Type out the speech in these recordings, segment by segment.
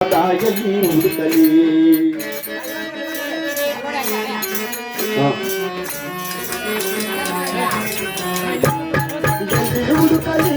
ದಾಯಲಿ ಹುಡುಕಲಿ ಹುಡುಕಲಿ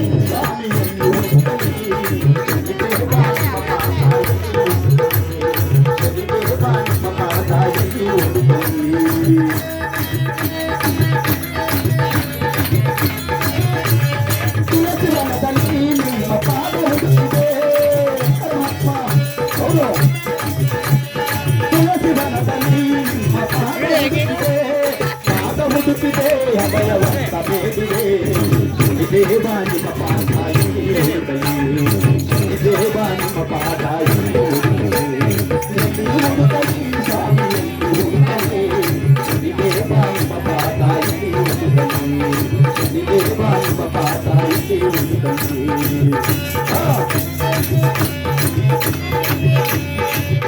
ದೇವಾನಿ ಮಪಾದಾಯಿ ದೇವಾನಿ ಮಪಾದಾಯಿ ದೇವಾನಿ ಮಪಾದಾಯಿ ದೇವಾನಿ ಮಪಾದಾಯಿ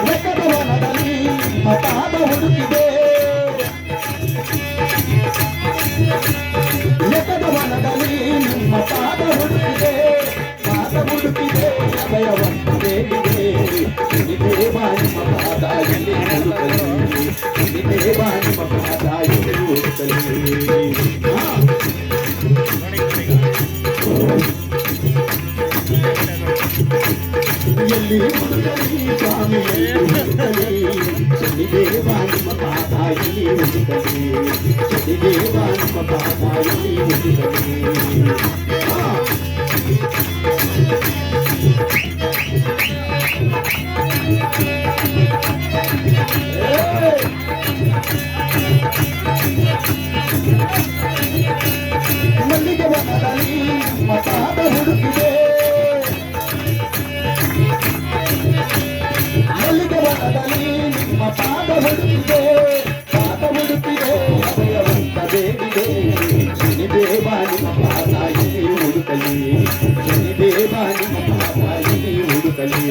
ಲೆಕ್ಕದವನದಲ್ಲಿ ಮಪಾದ ಹುಡುಕಿದೆ ಲೆಕ್ಕದವನದಲ್ಲಿ ನಿಮ್ಮ ಪಾದ ಹುಡುಕಿದೆ ಅಭಯವಂತ ಬೇಡಿದೆ ದೇವಾ ನಿಮ್ಮ ಪಾದ ಎಲ್ಲಿ ಹುಡುಕಲಿ ದೇವಾ ನಿಮ್ಮ ಪಾದ ಎಲ್ಲಿ ಹುಡುಕಲಿ ಎಲ್ಲಿ ಹುಡುಕಲಿ ಸ್ವಾಮಿ ಹುಡುಕಲಿ ದೇವಾ ನಿಮ್ಮ ಪಾದ ಎಲ್ಲಿ ಹುಡುಕಲಿ ದೇವಾ ನಿಮ್ಮ ಪಾದ ಎಲ್ಲಿ ಹುಡುಕಲಿ ಮಲ್ಲಿಗೆ ಬನದಲ್ಲಿ ಮತಾದ ಹುಡುಕಿದೆ ಮಲ್ಲಿಗೆ ಬನದಲ್ಲಿ ನಿಮ್ಮ ಪಾದ ಹುಡುಕಿದೆ ಅಭಯವಂತ ಬೇಡಿದೆ ದೇವಾ ನಿಮ್ಮ ಪಾದ ಎಲ್ಲಿ ಹುಡುಕಲಿ ದೇವಾ ನಿಮ್ಮ ಪಾದ ಎಲ್ಲಿ ಹುಡುಕಲಿ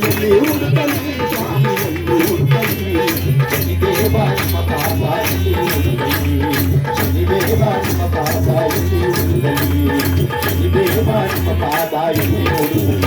ಎಲ್ಲಿ ಹುಡುಕಲಿ ಸ್ವಾಮಿ ಎಲ್ಲಿ ಹುಡುಕಲಿ ದೇವಾ ನಿಮ್ಮ ಪಾದ ಎಲ್ಲಿ ಹುಡುಕಲಿ ದೇವಾ ನಿಮ್ಮ ಪಾದ ಎಲ್ಲಿ ಹುಡುಕಲಿ ದೇವಾ ನಿಮ್ಮ ಪಾದ ಎಲ್ಲಿ ಹುಡುಕಲಿ